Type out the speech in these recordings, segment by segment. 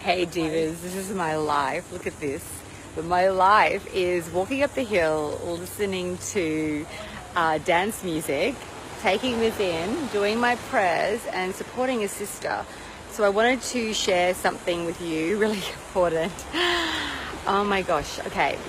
Hey divas, this is my life. Look at this. But my life is walking up the hill, listening to dance music, taking this in, doing my prayers, and supporting a sister. So I wanted to share something with you, really important. Oh my gosh, okay.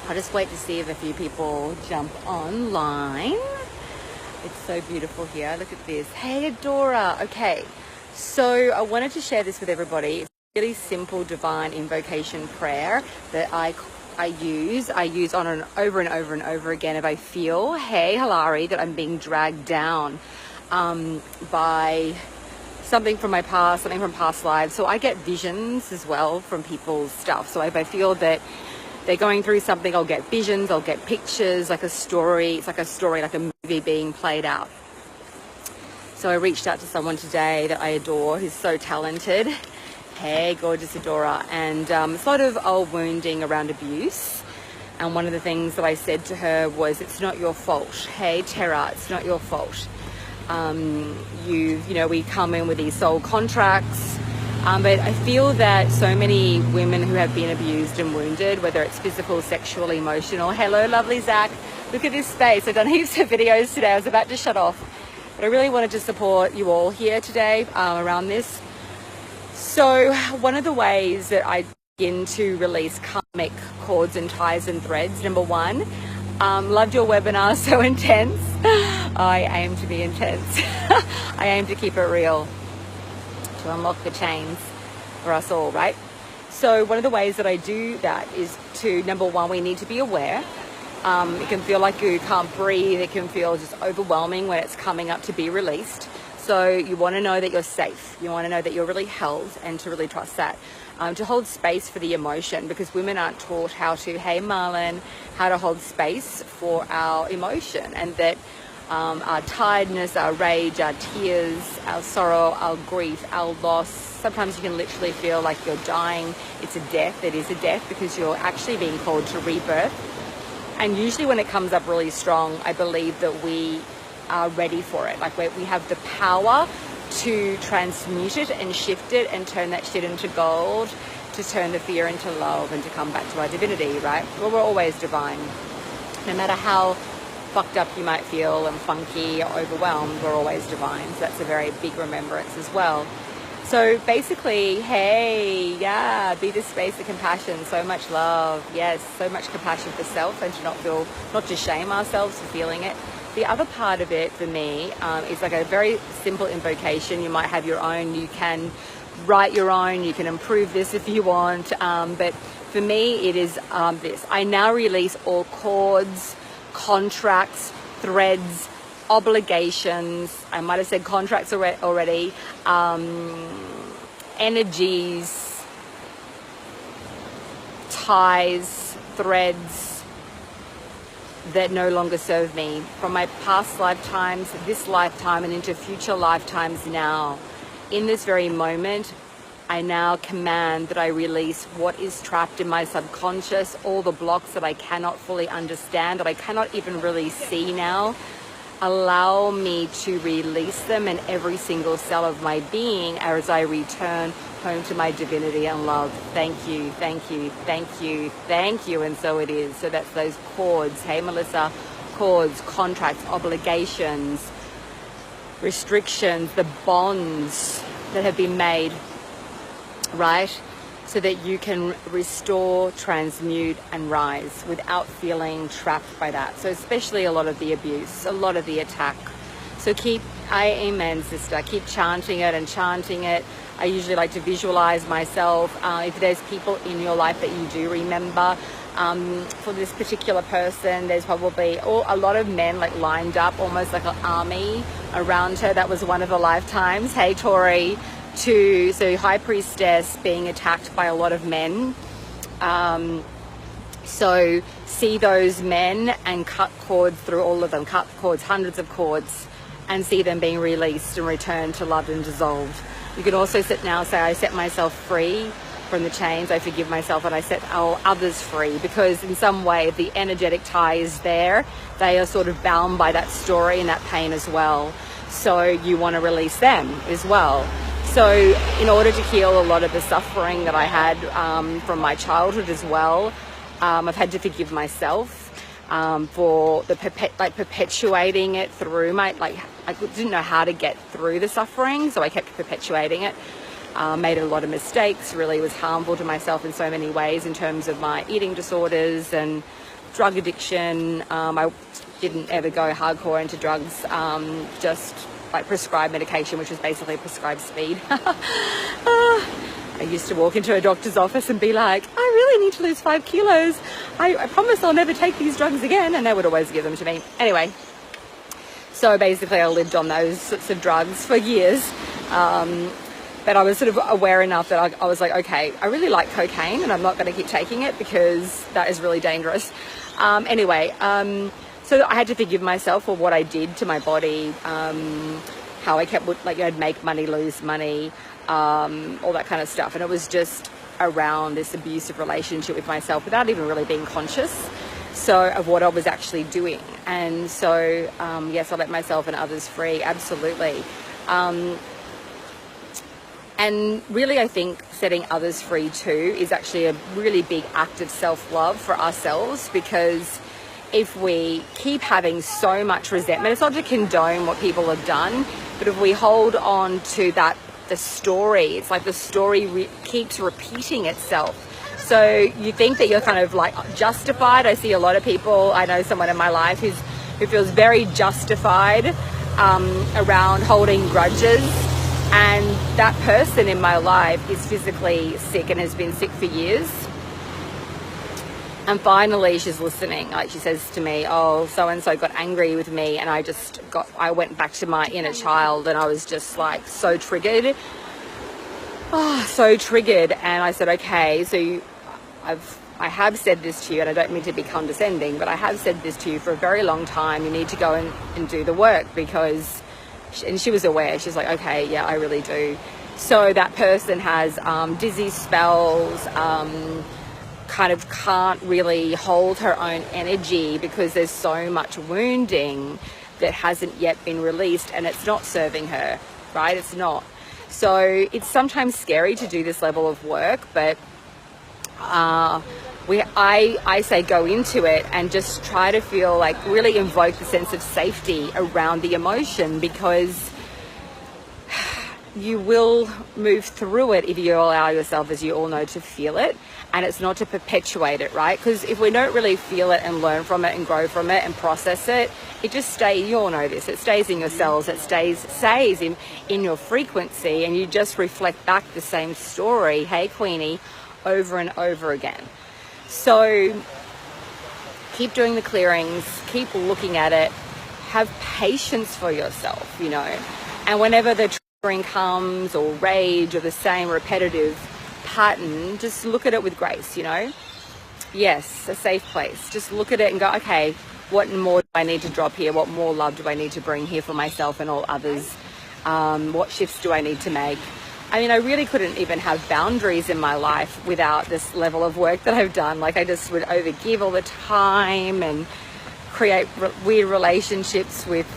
I'll just wait to see if a few people jump online. It's so beautiful here. Look at this. Hey, Adora. Okay, so I wanted to share this with everybody. It's a really simple divine invocation prayer that I use on and over and over and over again if I feel, hey, Hilary, that I'm being dragged down by something from my past, something from past lives. So I get visions as well from people's stuff. So if I feel that they're going through something, I'll get visions, I'll get pictures, like a story. It's like a story, like a movie being played out. So I reached out to someone today that I adore, who's so talented. Hey, gorgeous Adora. And it's a lot of old wounding around abuse. And one of the things that I said to her was, it's not your fault. Hey, Tara, it's not your fault. We come in with these soul contracts. But I feel that so many women who have been abused and wounded, whether it's physical, sexual, emotional. Hello, lovely Zach. Look at this space. I've done heaps of videos today. I was about to shut off. But I really wanted to support you all here today around this. So one of the ways that I begin to release karmic cords and ties and threads, number one, loved your webinar, so intense. I aim to be intense. I aim to keep it real, to unlock the chains for us all, right? So one of the ways that I do that is to, number one, we need to be aware. It can feel like you can't breathe. It can feel just overwhelming when it's coming up to be released. So you want to know that you're safe. You want to know that you're really held and to really trust that. To hold space for the emotion, because women aren't taught how to, hey Marlon, how to hold space for our emotion, and that our tiredness, our rage, our tears, our sorrow, our grief, our loss. Sometimes you can literally feel like you're dying. It's a death. It is a death because you're actually being called to rebirth. And usually when it comes up really strong, I believe that we are ready for it. Like we have the power to transmute it and shift it and turn that shit into gold, to turn the fear into love and to come back to our divinity, right? Well, we're always divine. No matter how fucked up you might feel and funky or overwhelmed, we're always divine. So that's a very big remembrance as well. So basically, hey, yeah, be this space of compassion, so much love, yes, so much compassion for self, and to not to shame ourselves for feeling it. The other part of it for me is like a very simple invocation. You might have your own, you can write your own, you can improve this if you want, but for me it is this. I now release all cords, contracts, threads, obligations, I might have said contracts already, energies, ties, threads that no longer serve me from my past lifetimes, this lifetime, and into future lifetimes now. In this very moment, I now command that I release what is trapped in my subconscious, all the blocks that I cannot fully understand, that I cannot even really see now. Allow me to release them in every single cell of my being as I return home to my divinity and love. Thank you, thank you, thank you, thank you. And so it is. So that's those cords. Hey, Melissa, cords, contracts, obligations, restrictions, the bonds that have been made, right? So that you can restore, transmute, and rise without feeling trapped by that. So especially a lot of the abuse, a lot of the attack. So amen, sister, keep chanting it and chanting it. I usually like to visualize myself. If there's people in your life that you do remember, for this particular person, there's probably a lot of men like lined up, almost like an army around her. That was one of the lifetimes. Hey, Tori. So High Priestess being attacked by a lot of men. So see those men and cut cords through all of them, cut cords, hundreds of cords, and see them being released and returned to loved and dissolved. You can also say, I set myself free from the chains, I forgive myself, and I set others free, because in some way the energetic tie is there. They are sort of bound by that story and that pain as well. So you want to release them as well. So in order to heal a lot of the suffering that I had from my childhood as well, I've had to forgive myself for the perpetuating it through my, like, I didn't know how to get through the suffering, so I kept perpetuating it. Made a lot of mistakes, really was harmful to myself in so many ways in terms of my eating disorders and drug addiction. I didn't ever go hardcore into drugs, just like prescribed medication, which was basically prescribed speed. I used to walk into a doctor's office and be like, I really need to lose 5 kilos. I promise I'll never take these drugs again. And they would always give them to me. Anyway, so basically I lived on those sorts of drugs for years. But I was sort of aware enough that I was like, okay, I really like cocaine and I'm not going to keep taking it because that is really dangerous. Anyway, so I had to forgive myself for what I did to my body, how I kept, like, I'd make money, lose money, all that kind of stuff. And it was just around this abusive relationship with myself without even really being conscious of what I was actually doing. And so, yes, I let myself and others free, absolutely. And really, I think setting others free too is actually a really big act of self-love for ourselves, because if we keep having so much resentment, it's not to condone what people have done, but if we hold on to that, the story, it's like the story keeps repeating itself. So you think that you're kind of like justified. I see a lot of people, I know someone in my life who feels very justified around holding grudges. And that person in my life is physically sick and has been sick for years. And finally she's listening. Like, she says to me, oh, so-and-so got angry with me, and I went back to my inner child, and I was just like so triggered. Oh, so triggered. And I said, okay, so I have said this to you, and I don't mean to be condescending, but I have said this to you for a very long time. You need to go and do the work, because... And she was aware. She's like, okay, yeah, I really do. So that person has dizzy spells, kind of can't really hold her own energy because there's so much wounding that hasn't yet been released, and it's not serving her, right? It's not. So it's sometimes scary to do this level of work, but I say go into it and just try to feel like, really invoke the sense of safety around the emotion, because you will move through it if you allow yourself, as you all know, to feel it. And it's not to perpetuate it, right? Because if we don't really feel it and learn from it and grow from it and process it, it just stays, you all know this, it stays in your cells, it stays in your frequency, and you just reflect back the same story, hey Queenie, over and over again. So keep doing the clearings, keep looking at it, have patience for yourself, you know. And whenever the triggering comes, or rage, or the same repetitive pattern, just look at it with grace, you know. Yes, a safe place. Just look at it and go, okay, what more do I need to drop here? What more love do I need to bring here for myself and all others? What shifts do I need to make? I mean, I really couldn't even have boundaries in my life without this level of work that I've done. Like, I just would overgive all the time and create weird relationships with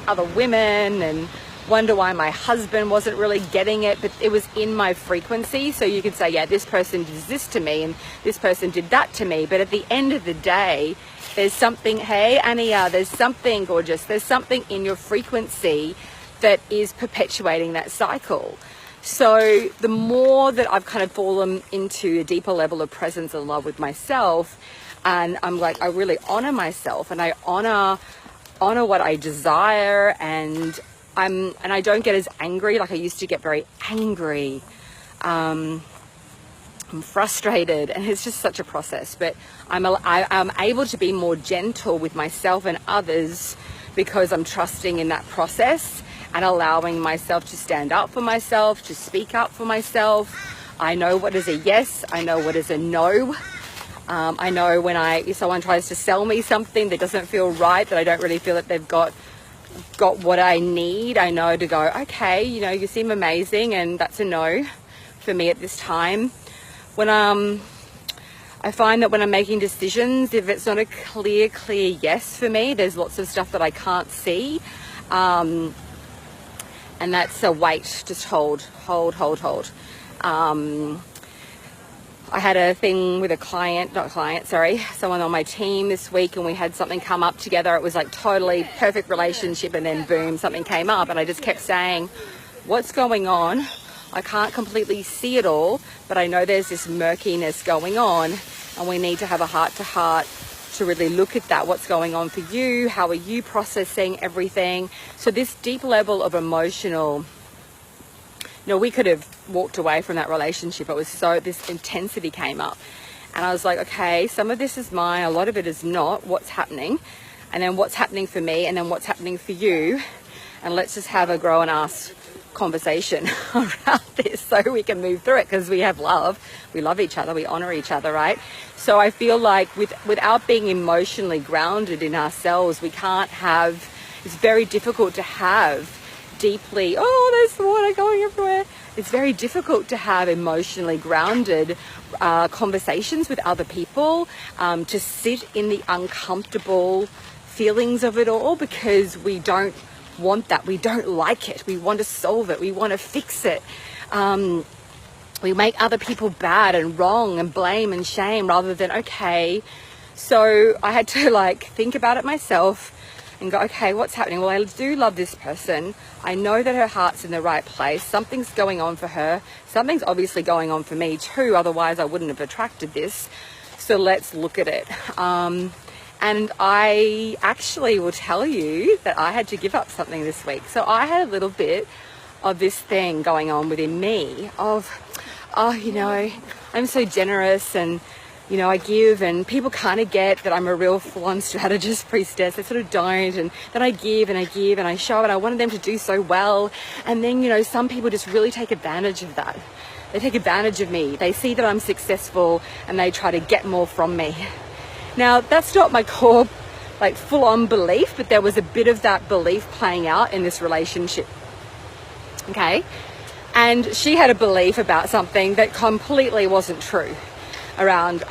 other women, and wonder why my husband wasn't really getting it, but it was in my frequency. So you could say, yeah, this person did this to me and this person did that to me. But at the end of the day, there's something, hey, Ania, there's something gorgeous. There's something in your frequency that is perpetuating that cycle. So the more that I've kind of fallen into a deeper level of presence and love with myself, and I'm like, I really honor myself, and I honor what I desire, and I don't get as angry. Like, I used to get very angry. I'm frustrated, and it's just such a process. But I'm able to be more gentle with myself and others because I'm trusting in that process and allowing myself to stand up for myself, to speak up for myself. I know what is a yes. I know what is a no. I know if someone tries to sell me something that doesn't feel right, that I don't really feel that they've got what I need, I know to go, okay, you know, you seem amazing, and that's a no for me at this time. When I find that when I'm making decisions, if it's not a clear yes for me, there's lots of stuff that I can't see. And that's a weight. Just hold. I had a thing with someone on my team this week, and we had something come up together. It was like totally perfect relationship, and then boom, something came up, and I just kept saying, what's going on? I can't completely see it all, but I know there's this murkiness going on, and we need to have a heart-to-heart to really look at that. What's going on for you? How are you processing everything? So this deep level of emotional, we could have walked away from that relationship. It was this intensity came up, and I was like, okay, some of this is mine, a lot of it is not. What's happening? And then what's happening for me, and then what's happening for you, and let's just have a grow and ask conversation around this so we can move through it, because we have love, we love each other, we honor each other, right? So I feel like without being emotionally grounded in ourselves, it's very difficult to have deeply, there's water going everywhere. It's very difficult to have emotionally grounded conversations with other people, to sit in the uncomfortable feelings of it all, because we don't want that. We don't like it. We want to solve it. We want to fix it. We make other people bad and wrong and blame and shame, rather than, okay. So I had to think about it myself and go, okay, what's happening? Well, I do love this person. I know that her heart's in the right place. Something's going on for her. Something's obviously going on for me too. Otherwise I wouldn't have attracted this. So let's look at it. And I actually will tell you that I had to give up something this week. So I had a little bit of this thing going on within me of, I'm so generous, and I give, and people kind of get that I'm a real full-on strategist, priestess. They sort of don't, and then I give and I give and I show, and I wanted them to do so well. And then, some people just really take advantage of that. They take advantage of me. They see that I'm successful and they try to get more from me. Now, that's not my core, full-on belief, but there was a bit of that belief playing out in this relationship. Okay? And she had a belief about something that completely wasn't true around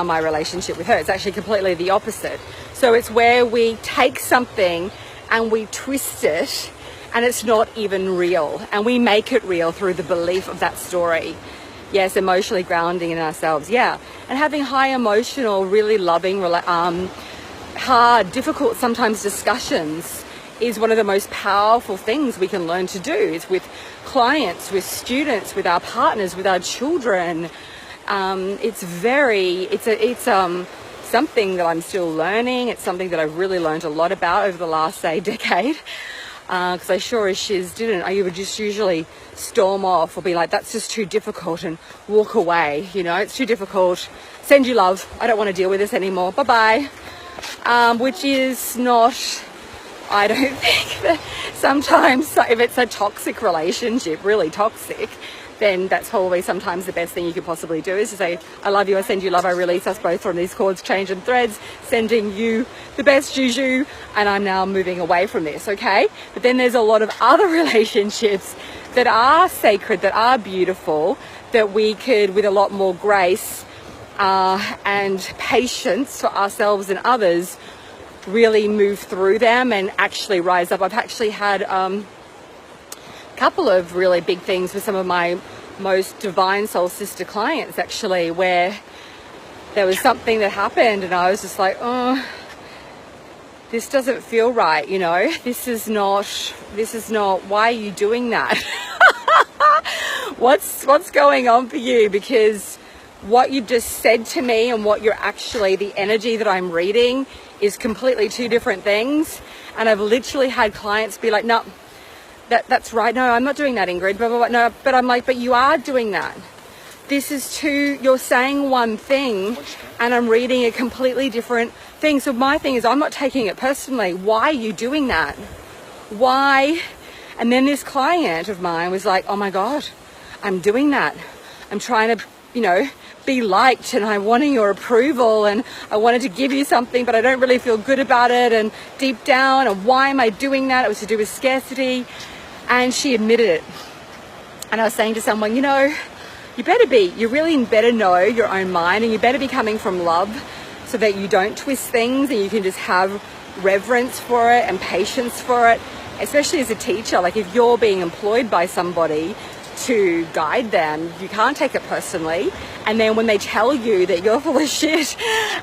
my relationship with her. It's actually completely the opposite. So it's where we take something and we twist it, and it's not even real, and we make it real through the belief of that story. Yes, emotionally grounding in ourselves, yeah. And having high emotional, really loving, hard, difficult sometimes discussions is one of the most powerful things we can learn to do. It's with clients, with students, with our partners, with our children. It's something that I'm still learning. It's something that I've really learned a lot about over the last, decade. Because I sure as shiz didn't. I would just usually storm off or be like, that's just too difficult, and walk away. It's too difficult. Send you love. I don't want to deal with this anymore. Bye-bye. Which is not, I don't think, that sometimes if it's a toxic relationship, really toxic, then that's probably sometimes the best thing you could possibly do, is to say, I love you, I send you love, I release us both from these cords, change and threads, sending you the best juju, and I'm now moving away from this, okay? But then there's a lot of other relationships that are sacred, that are beautiful, that we could, with a lot more grace and patience for ourselves and others, really move through them and actually rise up. I've actually had couple of really big things with some of my most divine soul sister clients, actually, where there was something that happened and I was just like, this doesn't feel right, this is not, why are you doing that? What's going on for you? Because what you've just said to me and what you're actually, the energy that I'm reading is completely two different things. And I've literally had clients be like, no, that's right. No, I'm not doing that, Ingrid. Blah, blah, blah. No, but I'm like, but you are doing that. This is you're saying one thing and I'm reading a completely different thing. So my thing is, I'm not taking it personally. Why are you doing that? Why? And then this client of mine was like, oh my God, I'm doing that. I'm trying to, be liked, and I'm wanting your approval, and I wanted to give you something, but I don't really feel good about it, and deep down, and why am I doing that? It was to do with scarcity. And she admitted it. And I was saying to someone, you really better know your own mind, and you better be coming from love, so that you don't twist things and you can just have reverence for it and patience for it, especially as a teacher, like if you're being employed by somebody to guide them, you can't take it personally. And then when they tell you that you're full of shit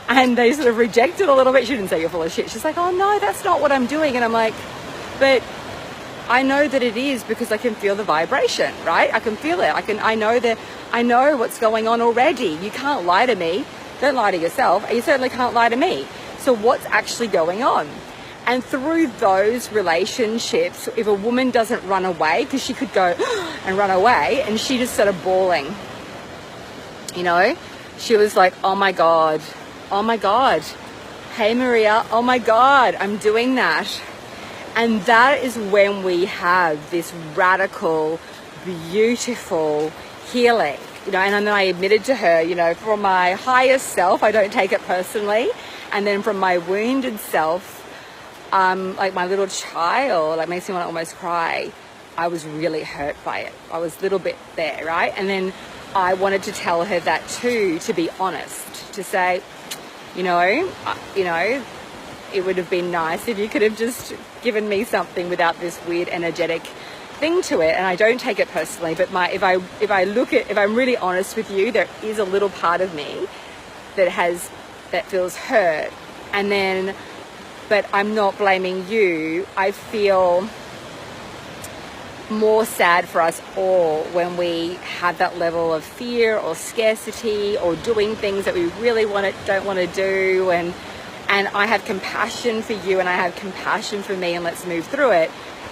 and they sort of reject it a little bit, she didn't say you're full of shit. She's like, oh no, that's not what I'm doing. And I'm like, but I know that it is, because I can feel the vibration, right? I can feel it. I know what's going on already. You can't lie to me. Don't lie to yourself. And you certainly can't lie to me. So what's actually going on? And through those relationships, if a woman doesn't run away, because she could go and run away, and she just started bawling, you know, she was like, oh my God, hey Maria, oh my God, I'm doing that. And that is when we have this radical, beautiful healing, you know. And then I admitted to her, you know, from my highest self, I don't take it personally. And then from my wounded self, like my little child, like makes me want to almost cry. I was really hurt by it. I was a little bit there, right? And then I wanted to tell her that too, to be honest, to say, you know, it would have been nice if you could have just given me something without this weird energetic thing to it. And I don't take it personally, but if I'm really honest with you, there is a little part of me that feels hurt. And then, but I'm not blaming you. I feel more sad for us all when we have that level of fear or scarcity or doing things that we really don't want to do. And I have compassion for you and I have compassion for me, and let's move through it.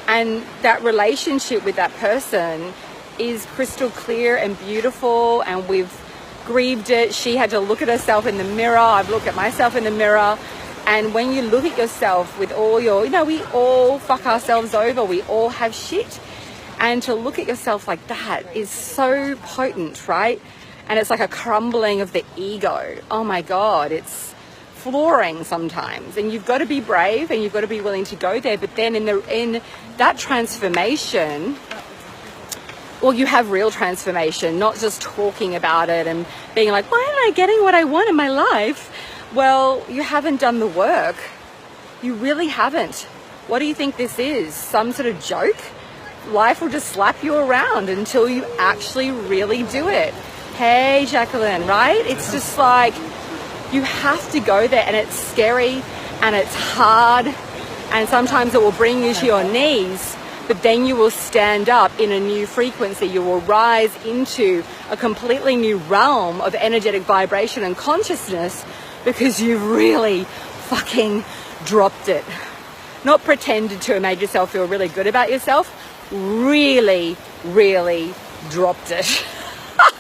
And that relationship with that person is crystal clear and beautiful, and we've grieved it. She had to look at herself in the mirror. I've looked at myself in the mirror. And when you look at yourself with all your, you know, we all fuck ourselves over. We all have shit. And to look at yourself like that is so potent, right? And it's like a crumbling of the ego. Oh my God, it's flooring sometimes. And you've got to be brave and you've got to be willing to go there. But then in that transformation, well, you have real transformation, not just talking about it and being like, why am I getting what I want in my life? Well, you haven't done the work. You really haven't. What do you think this is? Some sort of joke? Life will just slap you around until you actually really do it. Hey, Jacqueline, right? It's just like, you have to go there, and it's scary and it's hard, and sometimes it will bring you to your knees, but then you will stand up in a new frequency. You will rise into a completely new realm of energetic vibration and consciousness, because you've really fucking dropped it. Not pretended to and made yourself feel really good about yourself. Really, really dropped it.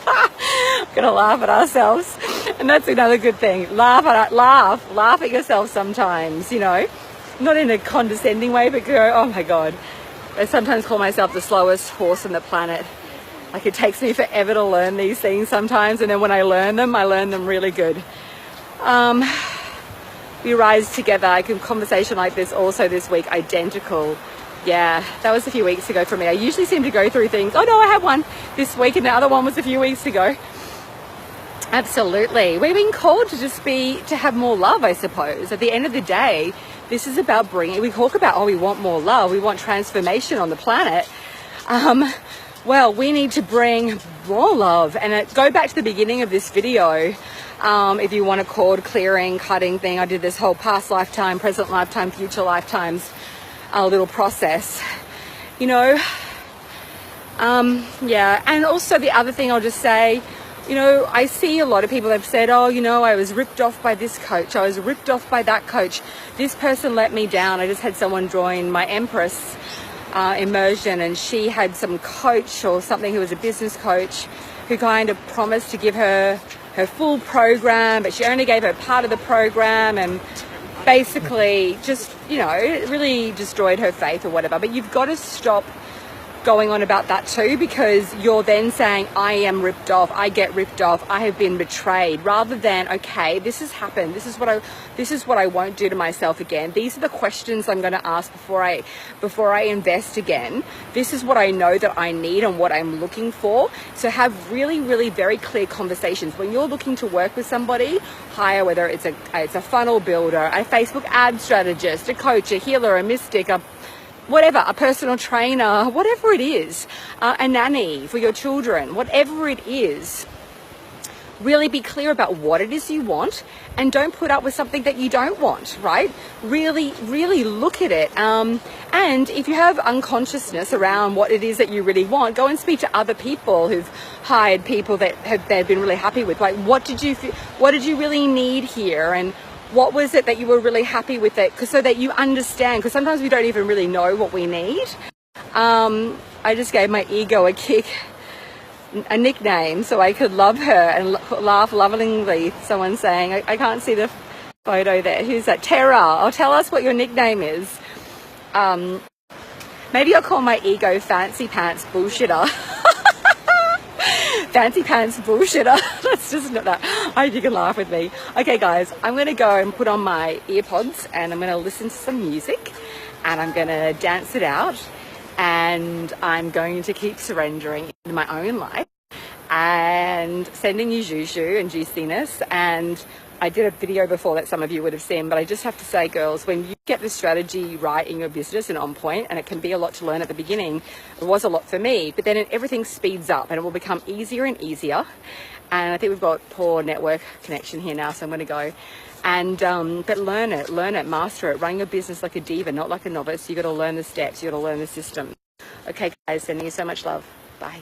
We're gonna laugh at ourselves, and that's another good thing. Laugh at yourself sometimes, you know, not in a condescending way, but go, oh my God. I sometimes call myself the slowest horse on the planet. Like, it takes me forever to learn these things sometimes, and then when I learn them really good. We rise together. I can conversation like this also this week, identical. Yeah, that was a few weeks ago for me. I usually seem to go through things. Oh no, I had one this week and the other one was a few weeks ago. Absolutely. We've been called to have more love, I suppose. At the end of the day, this is about we talk about, we want more love, we want transformation on the planet. Well, we need to bring more love. And go back to the beginning of this video, if you want to cord clearing, cutting thing. I did this whole past lifetime, present lifetime, future lifetimes, a little process, you know. Yeah, and also the other thing I'll just say, you know, I see a lot of people have said, oh, you know, I was ripped off by this coach, I was ripped off by that coach, this person let me down. I just had someone join my Empress immersion, and she had some coach or something who was a business coach who kind of promised to give her full program, but she only gave her part of the program, and basically just, you know, it really destroyed her faith or whatever. But you've got to stop going on about that too, because you're then saying, I am ripped off, I get ripped off, I have been betrayed, rather than, okay, this has happened, this is what I won't do to myself again. These are the questions I'm going to ask before I invest again. This is what I know that I need and what I'm looking for. So have really, really very clear conversations. When you're looking to work with somebody, hire, whether it's a funnel builder, a Facebook ad strategist, a coach, a healer, a mystic, whatever, a personal trainer, whatever it is, a nanny for your children, whatever it is. Really be clear about what it is you want, and don't put up with something that you don't want, right? Really, really look at it. And if you have unconsciousness around what it is that you really want, go and speak to other people who've hired people that they've been really happy with. Like, what did you really need here? And what was it that you were really happy with it? So that you understand, because sometimes we don't even really know what we need. I just gave my ego a nickname so I could love her and laugh lovingly. Someone saying, I can't see the photo there. Who's that? Tara. Oh, tell us what your nickname is. Maybe I'll call my ego Fancy Pants Bullshitter. Fancy Pants Bullshitter. That's just not that. I hope you can laugh with me. Okay, guys, I'm going to go and put on my earpods and I'm going to listen to some music and I'm going to dance it out. And I'm going to keep surrendering in my own life and sending you juju and juiciness. And I did a video before that some of you would have seen, but I just have to say, girls, when you get the strategy right in your business and on point, and it can be a lot to learn at the beginning, it was a lot for me, but then everything speeds up and it will become easier and easier. And I think we've got poor network connection here now, so I'm going to go. And but learn it, master it, run your business like a diva, not like a novice. You got to learn the steps, you got to learn the system. Okay, guys, sending you so much love. Bye.